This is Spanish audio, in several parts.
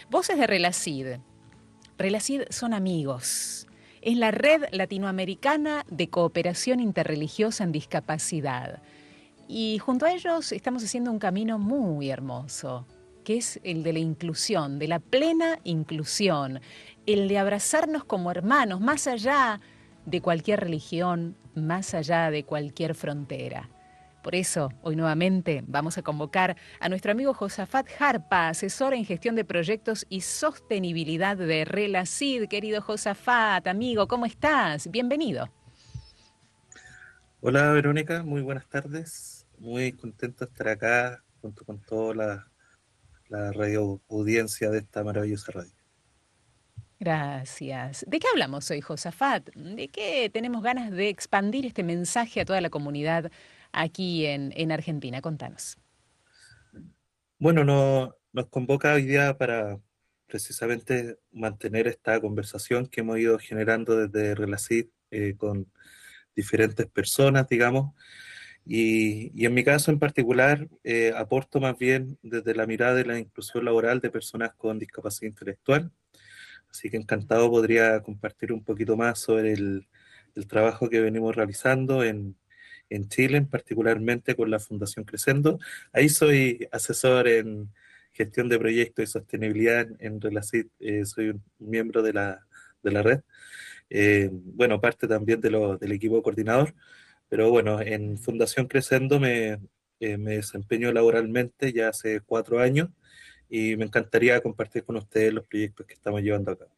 Voces de Relacid. Relacid son amigos. Es la Red Latinoamericana de Cooperación Interreligiosa en Discapacidad. Y junto a ellos estamos haciendo un camino muy hermoso, que es el de la inclusión, de la plena inclusión, el de abrazarnos como hermanos, más allá de cualquier religión, más allá de cualquier frontera. Por eso, hoy nuevamente vamos a convocar a nuestro amigo Josafat Jarpa, asesor en gestión de proyectos y sostenibilidad de Relacid. Querido Josafat, amigo, ¿cómo estás? Bienvenido. Hola Verónica, muy buenas tardes. Muy contento de estar acá junto con toda la radio audiencia de esta maravillosa radio. Gracias. ¿De qué hablamos hoy, Josafat? ¿De qué tenemos ganas de expandir este mensaje a toda la comunidad aquí en Argentina? Contanos. Bueno, nos convoca hoy día para precisamente mantener esta conversación que hemos ido generando desde Relacid con diferentes personas, digamos, y en mi caso en particular aporto más bien desde la mirada de la inclusión laboral de personas con discapacidad intelectual. Así que encantado podría compartir un poquito más sobre el trabajo que venimos realizando en Chile, particularmente con la Fundación Crescendo. Ahí soy asesor en gestión de proyectos y sostenibilidad en Relacid, soy un miembro de la red. Bueno, parte también del equipo coordinador, pero bueno, en Fundación Crescendo me desempeño laboralmente ya hace 4 años y me encantaría compartir con ustedes los proyectos que estamos llevando a cabo.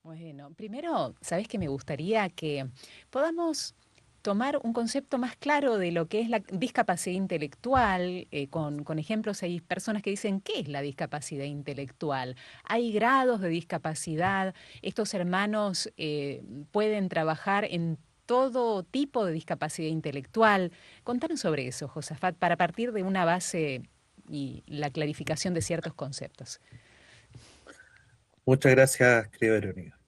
Bueno, primero, ¿sabes que me gustaría que podamos tomar un concepto más claro de lo que es la discapacidad intelectual? Con ejemplos, hay personas que dicen, ¿qué es la discapacidad intelectual? Hay grados de discapacidad. Estos hermanos pueden trabajar en todo tipo de discapacidad intelectual. Contanos sobre eso, Josafat, para partir de una base y la clarificación de ciertos conceptos. Muchas gracias, querida Verónica.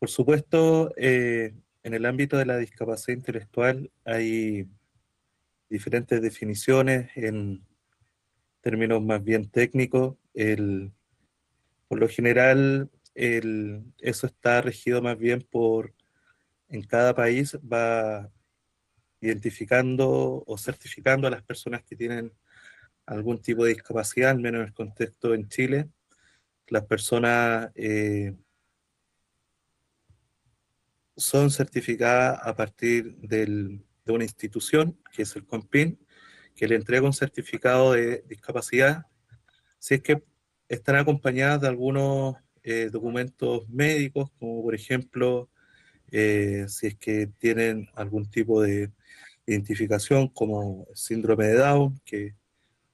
Por supuesto, en el ámbito de la discapacidad intelectual hay diferentes definiciones en términos más bien técnicos. Por lo general, eso está regido más bien en cada país va identificando o certificando a las personas que tienen algún tipo de discapacidad, al menos en el contexto en Chile. Las personas son certificadas a partir de una institución, que es el CONPIN, que le entrega un certificado de discapacidad, si es que están acompañadas de algunos documentos médicos, como por ejemplo, si es que tienen algún tipo de identificación como síndrome de Down, que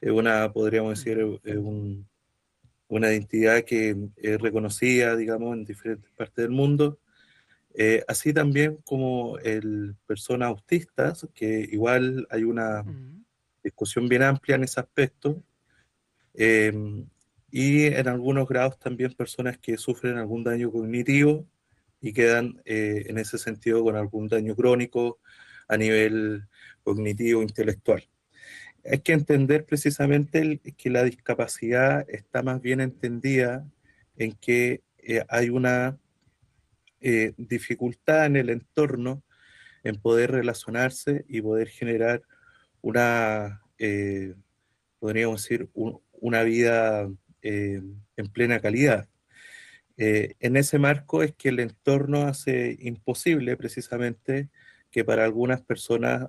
es una, podríamos decir, una identidad que es reconocida, digamos, en diferentes partes del mundo. Así también como personas autistas, que igual hay una Mm. discusión bien amplia en ese aspecto, eh, y en algunos grados también personas que sufren algún daño cognitivo y quedan en ese sentido con algún daño crónico a nivel cognitivo intelectual. Hay que entender precisamente que la discapacidad está más bien entendida en que hay una dificultad en el entorno en poder relacionarse y poder generar una, podríamos decir, una vida en plena calidad. En ese marco es que el entorno hace imposible precisamente que para algunas personas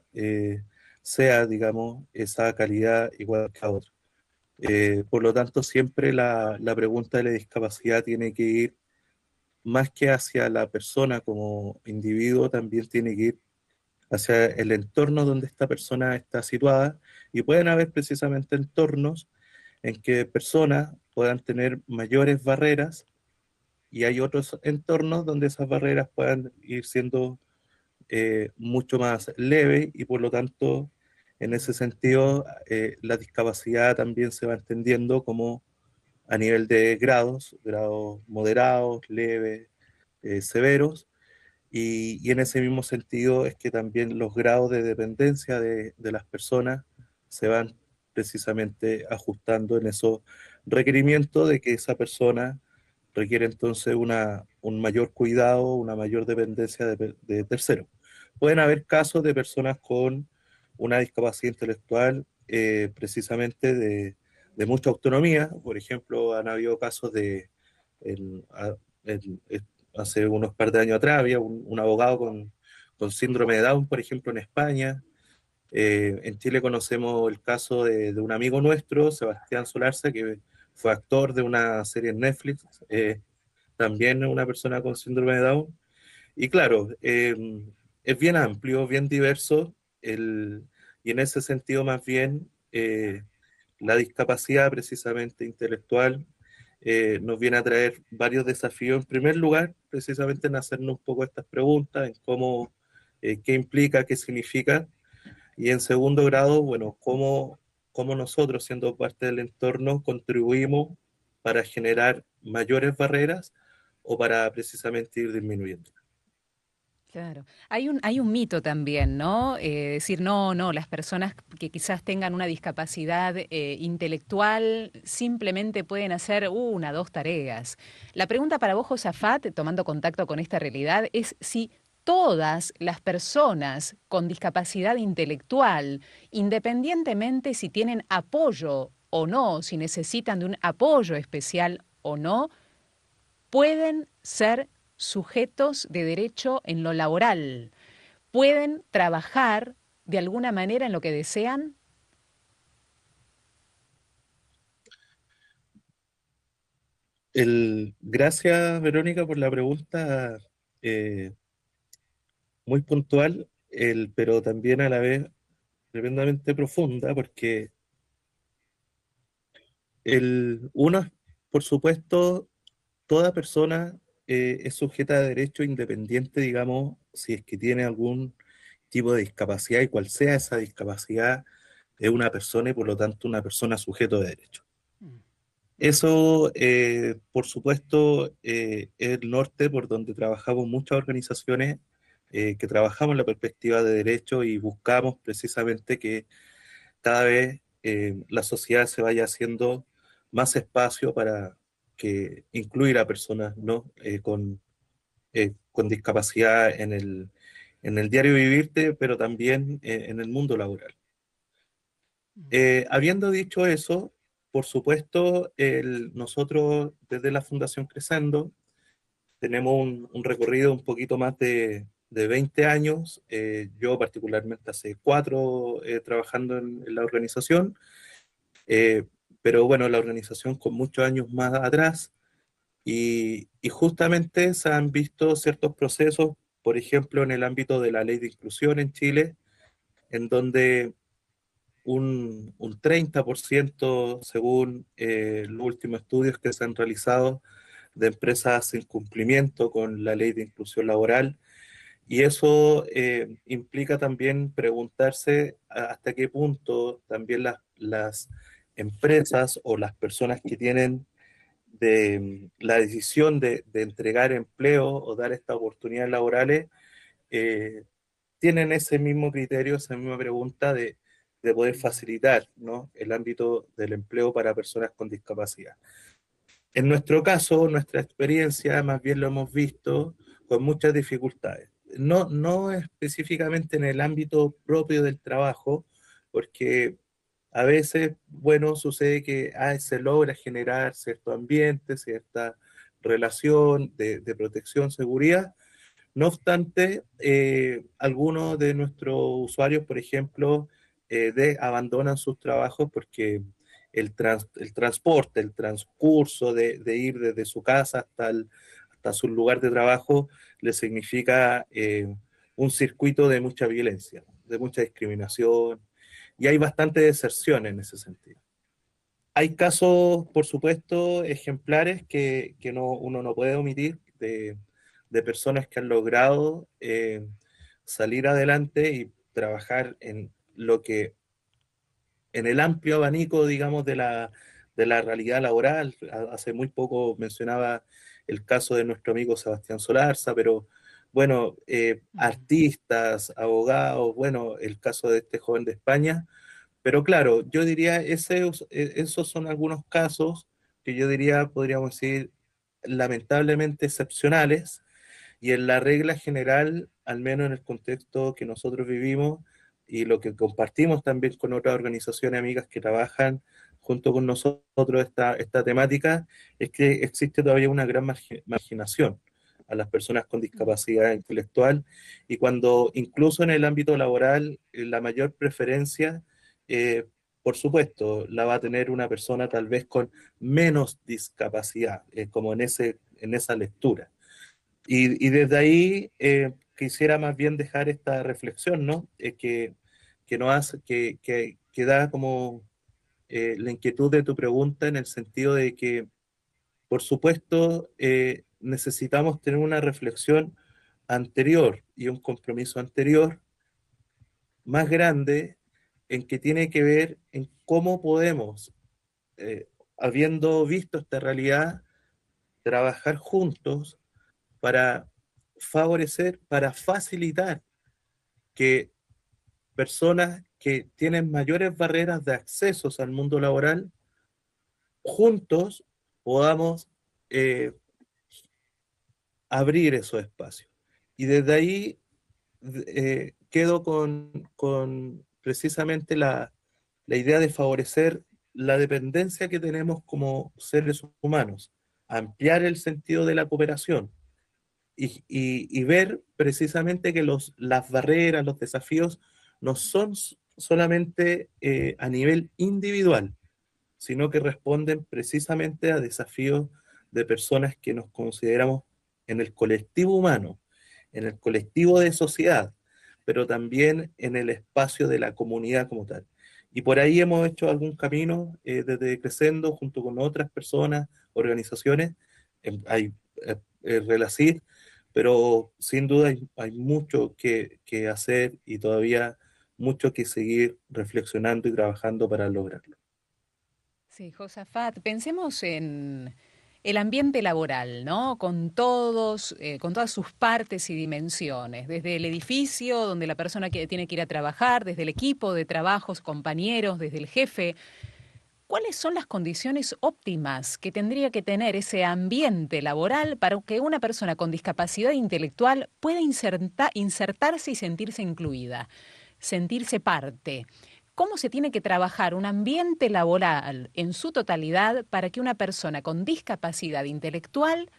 sea, digamos, esa calidad igual que a otras. Por lo tanto, siempre la pregunta de la discapacidad tiene que ir más que hacia la persona como individuo, también tiene que ir hacia el entorno donde esta persona está situada, y pueden haber precisamente entornos en que personas puedan tener mayores barreras y hay otros entornos donde esas barreras puedan ir siendo mucho más leves y por lo tanto en ese sentido la discapacidad también se va entendiendo como a nivel de grados, grados moderados, leves, severos, y en ese mismo sentido es que también los grados de dependencia de las personas se van precisamente ajustando en esos requerimientos de que esa persona requiere entonces un mayor cuidado, una mayor dependencia de terceros. Pueden haber casos de personas con una discapacidad intelectual precisamente de mucha autonomía. Por ejemplo, han habido casos de, el- a- hace unos par de años atrás, había un abogado con síndrome de Down, por ejemplo, en España. En Chile conocemos el caso de un amigo nuestro, Sebastián Solarza, que fue actor de una serie en Netflix, también una persona con síndrome de Down. Y claro, es bien amplio, bien diverso, y en ese sentido más bien la discapacidad precisamente intelectual nos viene a traer varios desafíos. En primer lugar, precisamente en hacernos un poco estas preguntas, en cómo, qué implica, qué significa, y en segundo grado, bueno, cómo nosotros, siendo parte del entorno, contribuimos para generar mayores barreras o para precisamente ir disminuyendo. Claro. Hay un mito también, ¿no? Decir, no, no, las personas que quizás tengan una discapacidad intelectual simplemente pueden hacer una, dos tareas. La pregunta para vos, Josafat, tomando contacto con esta realidad, es si todas las personas con discapacidad intelectual, independientemente si tienen apoyo o no, si necesitan de un apoyo especial o no, pueden ser sujetos de derecho en lo laboral, pueden trabajar de alguna manera en lo que desean. Gracias, Verónica, por la pregunta eh, muy puntual, pero también a la vez tremendamente profunda, porque uno, por supuesto, toda persona es sujeta de derecho independiente, digamos, si es que tiene algún tipo de discapacidad y cual sea esa discapacidad, es una persona y por lo tanto una persona sujeto de derecho. Eso, por supuesto, es el norte por donde trabajamos muchas organizaciones que trabajamos en la perspectiva de derecho y buscamos precisamente que cada vez la sociedad se vaya haciendo más espacio para que incluir a personas, ¿no? Con discapacidad en el diario vivirte, pero también en el mundo laboral. Habiendo dicho eso, por supuesto, nosotros desde la Fundación Crescendo tenemos un recorrido un poquito más de 20 años, yo particularmente hace 4 trabajando en la organización, eh, pero bueno, la organización con muchos años más atrás, y justamente se han visto ciertos procesos, por ejemplo, en el ámbito de la ley de inclusión en Chile, en donde un 30%, según los últimos estudios que se han realizado, de empresas en cumplimiento con la ley de inclusión laboral. Y eso implica también preguntarse hasta qué punto también las empresas o las personas que tienen la decisión de entregar empleo o dar estas oportunidades laborales eh, tienen ese mismo criterio, esa misma pregunta de poder facilitar, ¿no? El ámbito del empleo para personas con discapacidad. En nuestro caso, nuestra experiencia, más bien lo hemos visto con muchas dificultades. No específicamente en el ámbito propio del trabajo, porque a veces, bueno, sucede que se logra generar cierto ambiente, cierta relación de protección, seguridad. No obstante, algunos de nuestros usuarios, por ejemplo, abandonan sus trabajos porque el transporte, el transcurso de ir desde su casa hasta su lugar de trabajo, le significa un circuito de mucha violencia, de mucha discriminación, y hay bastante deserción en ese sentido. Hay casos, por supuesto, ejemplares que uno no puede omitir de personas que han logrado salir adelante y trabajar en lo que, en el amplio abanico, digamos, de la realidad laboral. Hace muy poco mencionaba el caso de nuestro amigo Sebastián Solarza, pero bueno, artistas, abogados, bueno, el caso de este joven de España, Pero claro, yo diría, esos son algunos casos que yo diría, podríamos decir, lamentablemente excepcionales, y en la regla general, al menos en el contexto que nosotros vivimos y lo que compartimos también con otras organizaciones amigas que trabajan junto con nosotros esta temática, es que existe todavía una gran marginación a las personas con discapacidad intelectual, y cuando incluso en el ámbito laboral la mayor preferencia, eh, por supuesto, la va a tener una persona tal vez con menos discapacidad, como en esa lectura. Y desde ahí quisiera más bien dejar esta reflexión, ¿no? Que nos hace, que da como la inquietud de tu pregunta en el sentido de que, por supuesto, necesitamos tener una reflexión anterior y un compromiso anterior más grande en que tiene que ver en cómo podemos, eh, habiendo visto esta realidad, trabajar juntos para favorecer, para facilitar que personas que tienen mayores barreras de accesos al mundo laboral, juntos podamos eh, abrir esos espacios. Y desde ahí quedo con precisamente la idea de favorecer la dependencia que tenemos como seres humanos, ampliar el sentido de la cooperación, y ver precisamente que las barreras, los desafíos no son solamente a nivel individual, sino que responden precisamente a desafíos de personas que nos consideramos en el colectivo humano, en el colectivo de sociedad, pero también en el espacio de la comunidad como tal. Y por ahí hemos hecho algún camino desde Crescendo, junto con otras personas, organizaciones, hay Relacid, pero sin duda hay mucho que hacer y todavía mucho que seguir reflexionando y trabajando para lograrlo. Sí, Josafat, pensemos en el ambiente laboral, ¿no? Con todos, con todas sus partes y dimensiones, desde el edificio donde la persona que tiene que ir a trabajar, desde el equipo de trabajos, compañeros, desde el jefe. ¿Cuáles son las condiciones óptimas que tendría que tener ese ambiente laboral para que una persona con discapacidad intelectual pueda insertarse y sentirse incluida, sentirse parte? ¿Cómo se tiene que trabajar un ambiente laboral en su totalidad para que una persona con discapacidad intelectual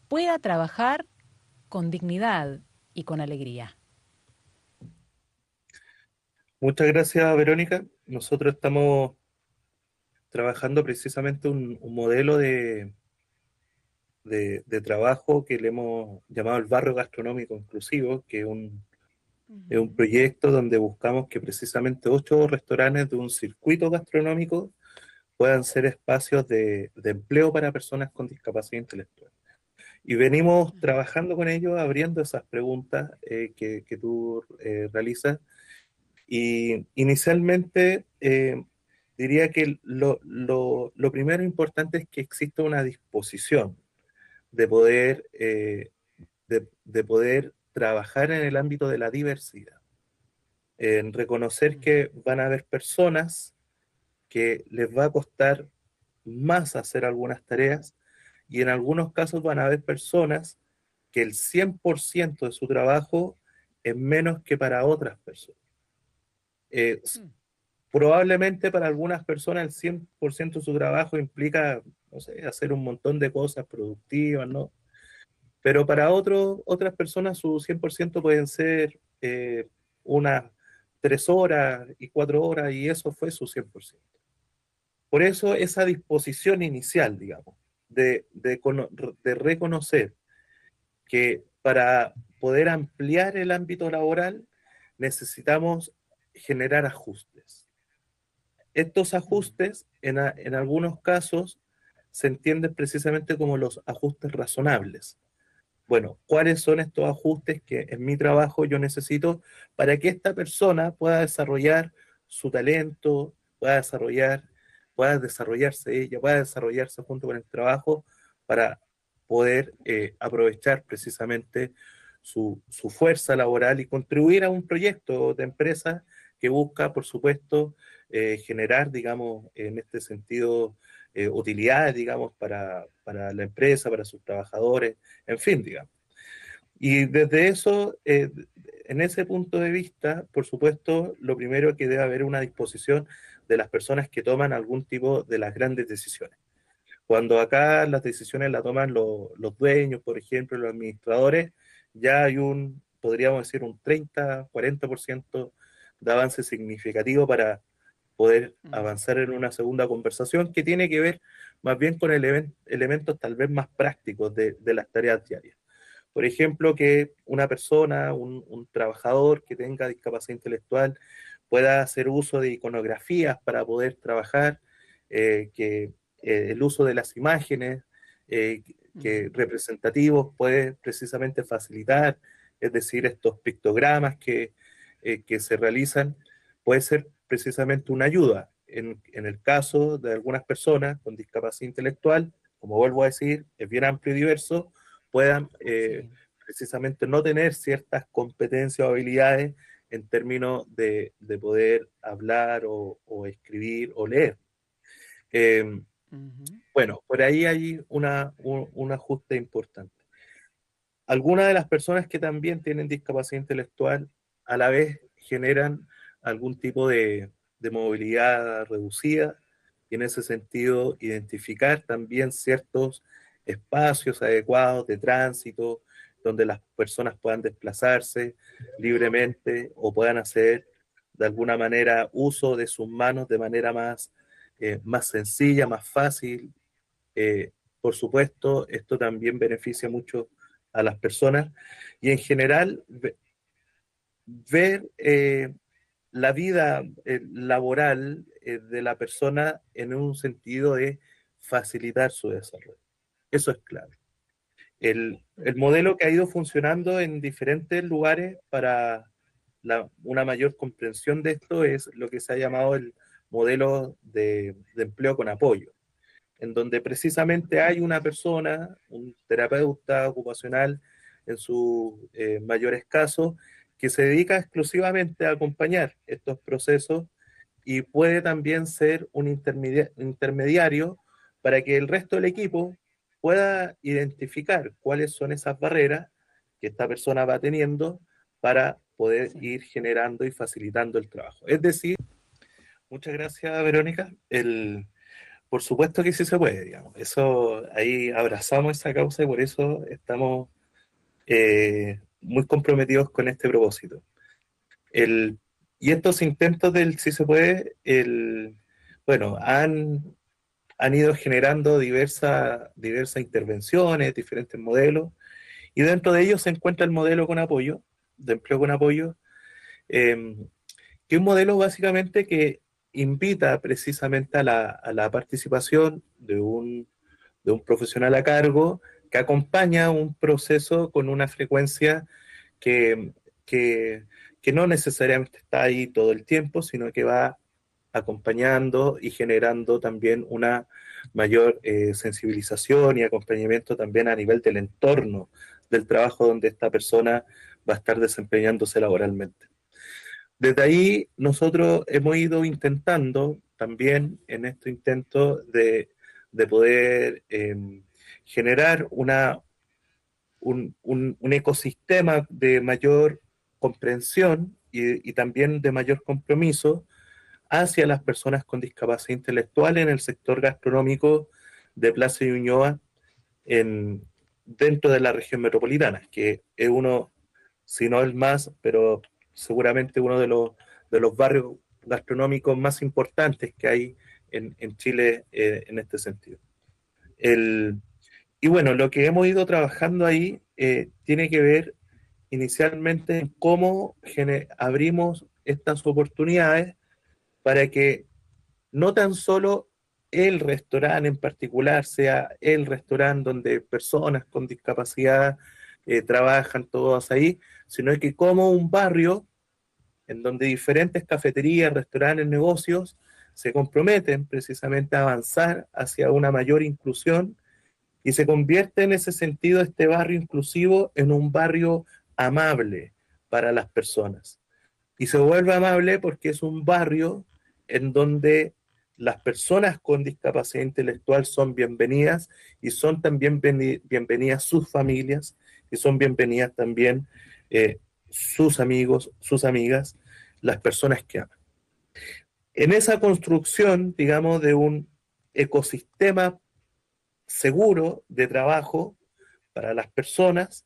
pueda trabajar con dignidad y con alegría? Muchas gracias, Verónica. Nosotros estamos trabajando precisamente un modelo de trabajo que le hemos llamado el barrio gastronómico inclusivo, que es un Ujú. proyecto donde buscamos que precisamente 8 restaurantes de un circuito gastronómico puedan ser espacios de empleo para personas con discapacidad intelectual. Y venimos trabajando con ellos, abriendo esas preguntas que tú realizas. Y inicialmente diría que lo primero importante es que exista una disposición de poder, de poder trabajar en el ámbito de la diversidad, en reconocer que van a haber personas que les va a costar más hacer algunas tareas, y en algunos casos van a haber personas que el 100% de su trabajo es menos que para otras personas. Eh, Mm. Probablemente para algunas personas el 100% de su trabajo implica, no sé, hacer un montón de cosas productivas, ¿no? Pero para otras personas su 100% pueden ser unas 3 horas y 4 horas, y eso fue su 100%. Por eso esa disposición inicial, digamos, de reconocer que para poder ampliar el ámbito laboral necesitamos generar ajustes. Estos Mm. ajustes, en algunos casos, se entienden precisamente como los ajustes razonables. Bueno, ¿cuáles son estos ajustes que en mi trabajo yo necesito para que esta persona pueda desarrollar su talento, pueda desarrollarse ella, pueda desarrollarse junto con el trabajo para poder aprovechar precisamente su fuerza laboral y contribuir a un proyecto de empresa que busca, por supuesto, generar, digamos, en este sentido, utilidades, digamos, para la empresa, para sus trabajadores, en fin, digamos. Y desde eso, en ese punto de vista, por supuesto, lo primero es que debe haber una disposición de las personas que toman algún tipo de las grandes decisiones. Cuando acá las decisiones las toman los dueños, por ejemplo, los administradores, ya hay podríamos decir, un 30-40% de avance significativo para poder avanzar en una segunda conversación que tiene que ver más bien con elementos tal vez más prácticos de las tareas diarias. Por ejemplo, que una persona, un trabajador que tenga discapacidad intelectual pueda hacer uso de iconografías para poder trabajar, que el uso de las imágenes que representativos puede precisamente facilitar, es decir, estos pictogramas que se realizan, puede ser precisamente una ayuda. En el caso de algunas personas con discapacidad intelectual, como vuelvo a decir, es bien amplio y diverso, puedan precisamente no tener ciertas competencias o habilidades en términos de poder hablar o escribir o leer. Bueno, por ahí hay un ajuste importante. Algunas de las personas que también tienen discapacidad intelectual a la vez generan algún tipo de movilidad reducida y en ese sentido identificar también ciertos espacios adecuados de tránsito donde las personas puedan desplazarse libremente o puedan hacer de alguna manera uso de sus manos de manera más sencilla, más fácil. Por supuesto, esto también beneficia mucho a las personas y en general ver la vida laboral de la persona en un sentido de facilitar su desarrollo. Eso es clave. El modelo que ha ido funcionando en diferentes lugares para una mayor comprensión de esto es lo que se ha llamado el modelo de empleo con apoyo, en donde precisamente hay una persona, un terapeuta ocupacional en sus mayores casos, que se dedica exclusivamente a acompañar estos procesos y puede también ser un intermediario para que el resto del equipo pueda identificar cuáles son esas barreras que esta persona va teniendo para poder ir generando y facilitando el trabajo. Es decir, muchas gracias, Verónica. Por supuesto que sí se puede, digamos. Eso, ahí abrazamos esa causa y por eso estamos muy comprometidos con este propósito. Y estos intentos del sí se puede, bueno, han ido generando diversas intervenciones, diferentes modelos, y dentro de ellos se encuentra el modelo con apoyo, de empleo con apoyo, eh, que es un modelo básicamente que invita precisamente a la participación de un profesional a cargo que acompaña un proceso con una frecuencia que, que, que no necesariamente está ahí todo el tiempo, sino que va acompañando y generando también una mayor sensibilización y acompañamiento también a nivel del entorno del trabajo donde esta persona va a estar desempeñándose laboralmente. Desde ahí nosotros hemos ido intentando también en este intento de poder generar un ecosistema de mayor comprensión y también de mayor compromiso hacia las personas con discapacidad intelectual en el sector gastronómico de Plaza Ñuñoa dentro de la región metropolitana, que es uno, si no el más, pero seguramente uno de los barrios gastronómicos más importantes que hay en Chile en este sentido. Y bueno, lo que hemos ido trabajando ahí tiene que ver inicialmente en cómo abrimos estas oportunidades para que no tan solo el restaurante en particular sea el restaurante donde personas con discapacidad trabajan todas ahí, sino que como un barrio en donde diferentes cafeterías, restaurantes, negocios se comprometen precisamente a avanzar hacia una mayor inclusión y se convierte en ese sentido este barrio inclusivo en un barrio amable para las personas. Y se vuelve amable porque es un barrio en donde las personas con discapacidad intelectual son bienvenidas y son también bienvenidas sus familias y son bienvenidas también sus amigos, sus amigas, las personas que aman. En esa construcción, digamos, de un ecosistema seguro de trabajo para las personas,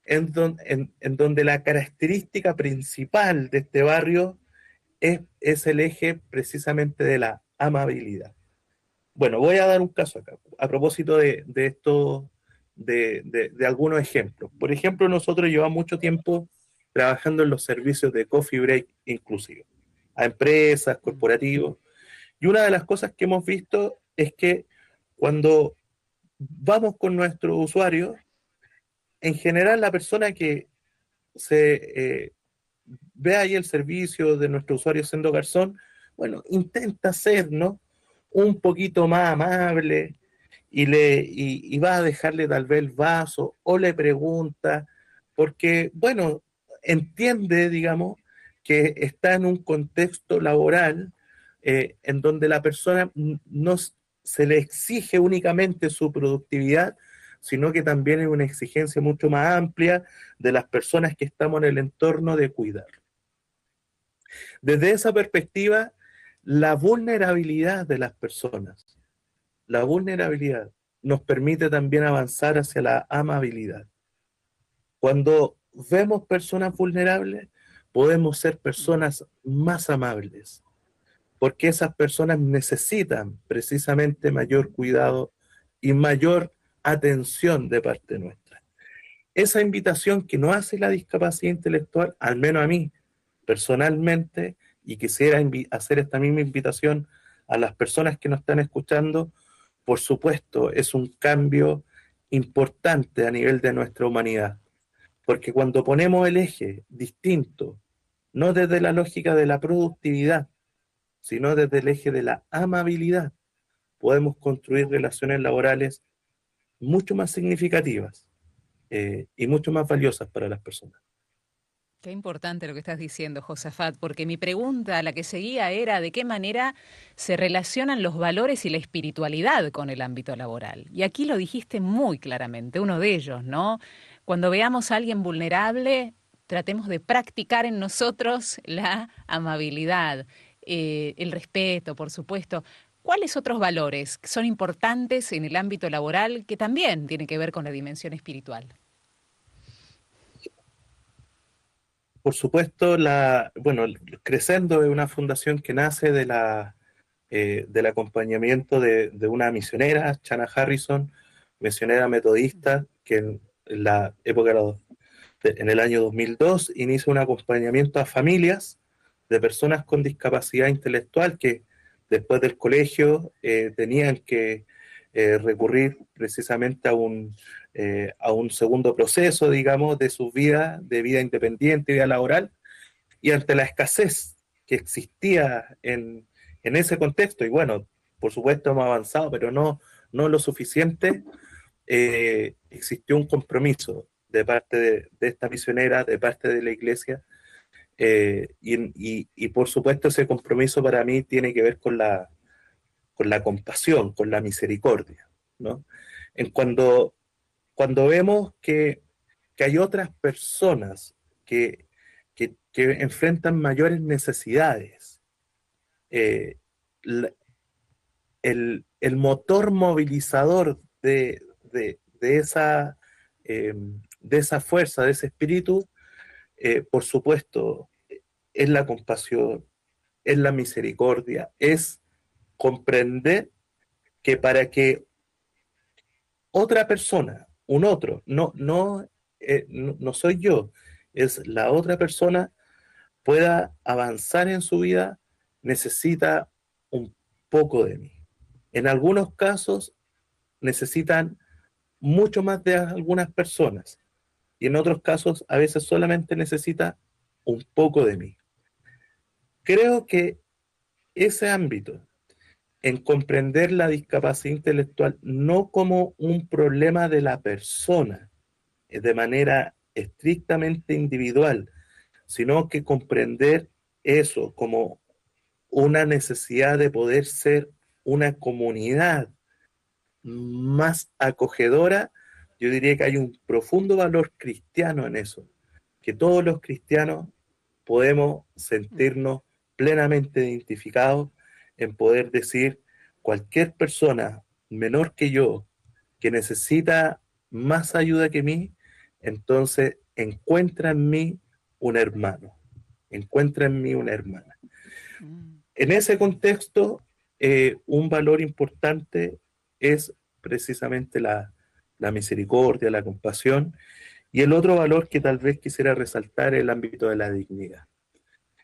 en donde la característica principal de este barrio es el eje precisamente de la amabilidad. Bueno, voy a dar un caso acá, a propósito de esto, de algunos ejemplos. Por ejemplo, nosotros llevamos mucho tiempo trabajando en los servicios de coffee break inclusive, a empresas, corporativos, y una de las cosas que hemos visto es que cuando vamos con nuestros usuarios, en general la persona que se ve ahí el servicio de nuestro usuario siendo garzón, bueno, intenta ser, ¿no?, un poquito más amable y va a dejarle tal vez el vaso o le pregunta, porque, bueno, entiende, digamos, que está en un contexto laboral en donde la persona no se le exige únicamente su productividad, sino que también es una exigencia mucho más amplia de las personas que estamos en el entorno de cuidar. Desde esa perspectiva, la vulnerabilidad de las personas, la vulnerabilidad nos permite también avanzar hacia la amabilidad. Cuando vemos personas vulnerables, podemos ser personas más amables, porque esas personas necesitan precisamente mayor cuidado y mayor atención de parte nuestra. Esa invitación que nos hace la discapacidad intelectual, al menos a mí personalmente, y quisiera hacer esta misma invitación a las personas que nos están escuchando, por supuesto, es un cambio importante a nivel de nuestra humanidad, porque cuando ponemos el eje distinto, no desde la lógica de la productividad, sino desde el eje de la amabilidad, podemos construir relaciones laborales mucho más significativas y mucho más valiosas para las personas. Qué importante lo que estás diciendo, Josafat, porque mi pregunta, la que seguía, era de qué manera se relacionan los valores y la espiritualidad con el ámbito laboral. Y aquí lo dijiste muy claramente, uno de ellos, ¿no? Cuando veamos a alguien vulnerable, tratemos de practicar en nosotros la amabilidad, el respeto, por supuesto. ¿Cuáles otros valores son importantes en el ámbito laboral que también tienen que ver con la dimensión espiritual? Por supuesto, bueno, Crescendo es una fundación que nace del acompañamiento de una misionera, Chana Harrison, misionera metodista, que en la época, en el año 2002, inicia un acompañamiento a familias de personas con discapacidad intelectual que después del colegio tenían que recurrir precisamente a un segundo proceso, digamos, de su vida, de vida independiente, vida laboral, y ante la escasez que existía en ese contexto, y bueno, por supuesto hemos avanzado, pero no lo suficiente, existió un compromiso de parte de esta misionera, de parte de la iglesia, y por supuesto ese compromiso para mí tiene que ver con la compasión, con la misericordia, ¿no? En cuando vemos que hay otras personas que enfrentan mayores necesidades, eh, la- el motor movilizador eh, de esa fuerza, de ese espíritu, por supuesto, es la compasión, es la misericordia, es comprender que para que otra persona, un otro, no soy yo, es la otra persona, pueda avanzar en su vida, necesita un poco de mí. En algunos casos necesitan mucho más de algunas personas y en otros casos a veces solamente necesita un poco de mí. Creo que ese ámbito en comprender la discapacidad intelectual no como un problema de la persona, de manera estrictamente individual, sino que comprender eso como una necesidad de poder ser una comunidad más acogedora. Yo diría que hay un profundo valor cristiano en eso, que todos los cristianos podemos sentirnos plenamente identificados en poder decir: cualquier persona menor que yo que necesita más ayuda que mí, entonces encuentra en mí un hermano, encuentra en mí una hermana. En ese contexto, un valor importante es precisamente la misericordia, la compasión, y el otro valor que tal vez quisiera resaltar es el ámbito de la dignidad,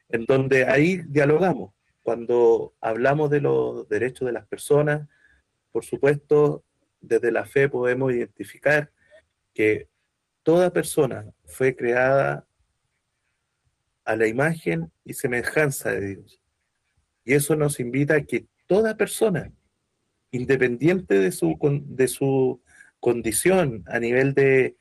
en donde ahí dialogamos. Cuando hablamos de los derechos de las personas, por supuesto, desde la fe podemos identificar que toda persona fue creada a la imagen y semejanza de Dios. Y eso nos invita a que toda persona, independiente de su condición a nivel de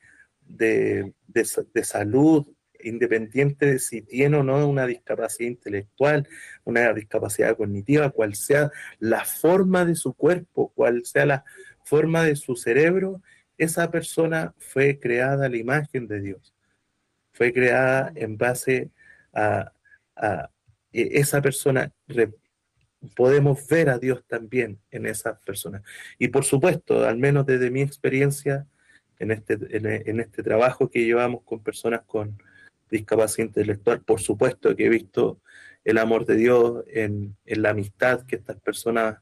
salud, independiente de si tiene o no una discapacidad intelectual, una discapacidad cognitiva, cual sea la forma de su cuerpo, cual sea la forma de su cerebro, esa persona fue creada a la imagen de Dios, fue creada en base a, a esa persona. Podemos ver a Dios también en esas personas. Y por supuesto, al menos desde mi experiencia, en este trabajo que llevamos con personas con discapacidad intelectual, por supuesto que he visto el amor de Dios en la amistad que estas personas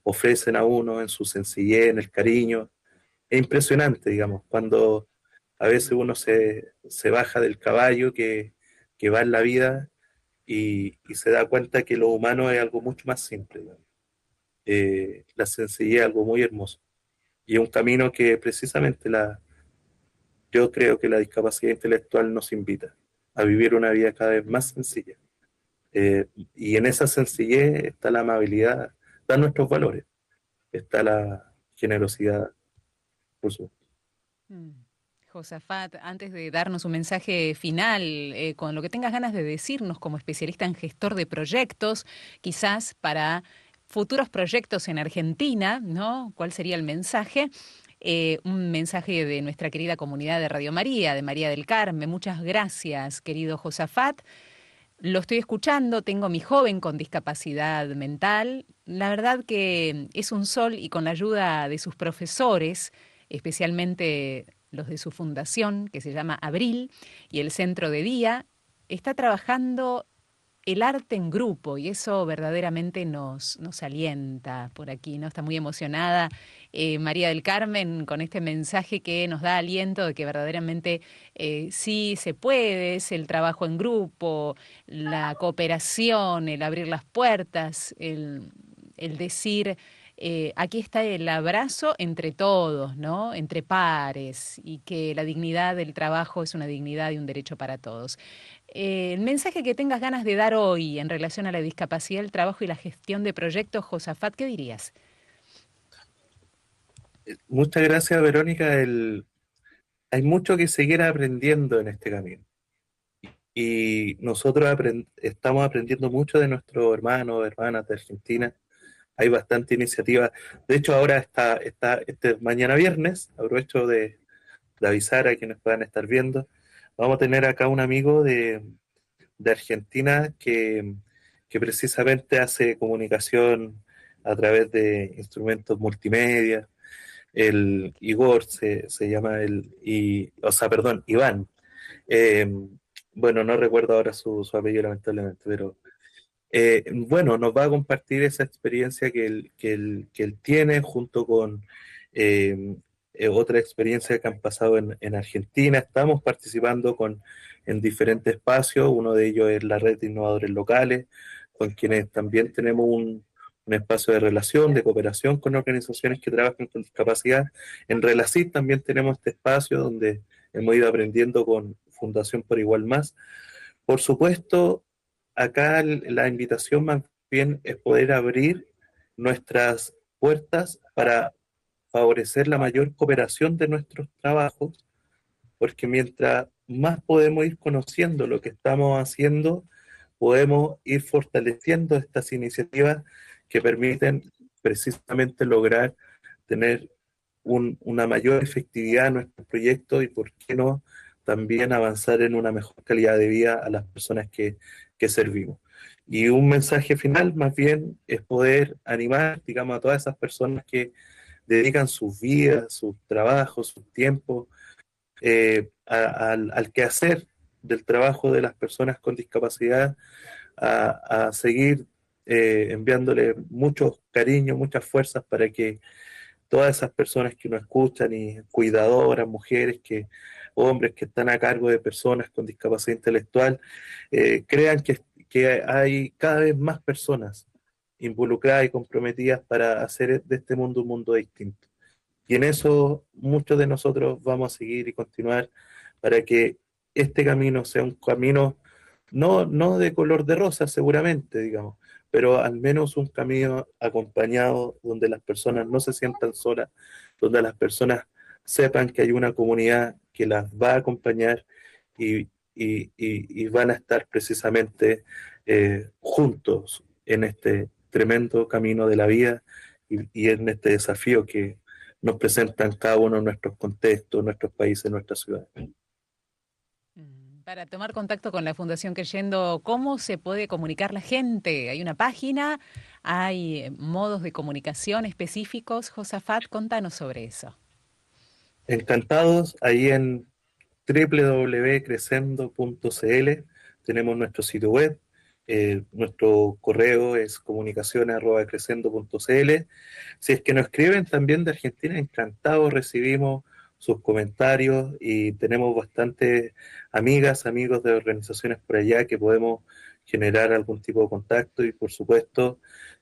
ofrecen a uno, en su sencillez, en el cariño. Es impresionante, digamos, cuando a veces uno se baja del caballo que va en la vida y se da cuenta que lo humano es algo mucho más simple, ¿no? La sencillez es algo muy hermoso. Y es un camino que precisamente yo creo que la discapacidad intelectual nos invita a vivir una vida cada vez más sencilla. Y en esa sencillez está la amabilidad, están nuestros valores, está la generosidad, por supuesto. Josafat, antes de darnos un mensaje final, con lo que tengas ganas de decirnos como especialista en gestor de proyectos, quizás para futuros proyectos en Argentina, ¿no? ¿Cuál sería el mensaje? Un mensaje de nuestra querida comunidad de Radio María, de María del Carmen. Muchas gracias, querido Josafat. Lo estoy escuchando, tengo mi joven con discapacidad mental. La verdad que es un sol y con la ayuda de sus profesores, especialmente los de su fundación, que se llama Abril, y el centro de día, está trabajando el arte en grupo y eso verdaderamente nos alienta por aquí, ¿no? Está muy emocionada María del Carmen con este mensaje que nos da aliento de que verdaderamente sí se puede, es el trabajo en grupo, la cooperación, el abrir las puertas, el decir... aquí está el abrazo entre todos, ¿no? Entre pares, y que la dignidad del trabajo es una dignidad y un derecho para todos. El mensaje que tengas ganas de dar hoy en relación a la discapacidad, el trabajo y la gestión de proyectos, Josafat, ¿qué dirías? Muchas gracias, Verónica. Hay mucho que seguir aprendiendo en este camino. Y nosotros estamos aprendiendo mucho de nuestros hermanos, hermanas de Argentina. Hay bastante iniciativa. De hecho, ahora mañana viernes, aprovecho de avisar a quienes puedan estar viendo, vamos a tener acá un amigo de Argentina que precisamente hace comunicación a través de instrumentos multimedia. El Igor se llama perdón, Iván. Eh, bueno, no recuerdo ahora su apellido lamentablemente, pero bueno, nos va a compartir esa experiencia que él tiene junto con eh, otra experiencia que han pasado en Argentina. Estamos participando en diferentes espacios, uno de ellos es la Red de Innovadores Locales, con quienes también tenemos un espacio de relación, de cooperación con organizaciones que trabajan con discapacidad. En Relacid también tenemos este espacio donde hemos ido aprendiendo con Fundación por Igual Más. Por supuesto, acá la invitación más bien es poder abrir nuestras puertas para favorecer la mayor cooperación de nuestros trabajos, porque mientras más podemos ir conociendo lo que estamos haciendo, podemos ir fortaleciendo estas iniciativas que permiten precisamente lograr tener una mayor efectividad en nuestros proyectos y, por qué no, también avanzar en una mejor calidad de vida a las personas que servimos. Y un mensaje final, más bien, es poder animar, digamos, a todas esas personas que dedican sus vidas, sus trabajos, sus tiempos al quehacer del trabajo de las personas con discapacidad, a seguir enviándole mucho cariño, muchas fuerzas para que todas esas personas que nos escuchan y cuidadoras, mujeres, hombres que están a cargo de personas con discapacidad intelectual, crean que hay cada vez más personas involucradas y comprometidas para hacer de este mundo un mundo distinto. Y en eso muchos de nosotros vamos a seguir y continuar para que este camino sea un camino no de color de rosa seguramente, digamos, pero al menos un camino acompañado donde las personas no se sientan solas, donde las personas sepan que hay una comunidad que las va a acompañar y, y van a estar precisamente juntos en este tremendo camino de la vida y en este desafío que nos presentan cada uno de nuestros contextos, nuestros países, nuestras ciudades. Para tomar contacto con la Fundación Creyendo, ¿cómo se puede comunicar la gente? ¿Hay una página? ¿Hay modos de comunicación específicos? Josafat, contanos sobre eso. Encantados, ahí en www.crescendo.cl tenemos nuestro sitio web, nuestro correo es comunicaciones@crescendo.cl. Si es que nos escriben también de Argentina, encantados recibimos sus comentarios y tenemos bastantes amigas, amigos de organizaciones por allá que podemos generar algún tipo de contacto y, por supuesto,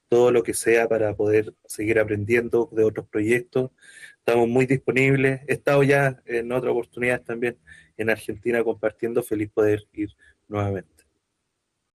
todo lo que sea para poder seguir aprendiendo de otros proyectos. Estamos muy disponibles. He estado ya en otra oportunidad también en Argentina compartiendo, feliz poder ir nuevamente.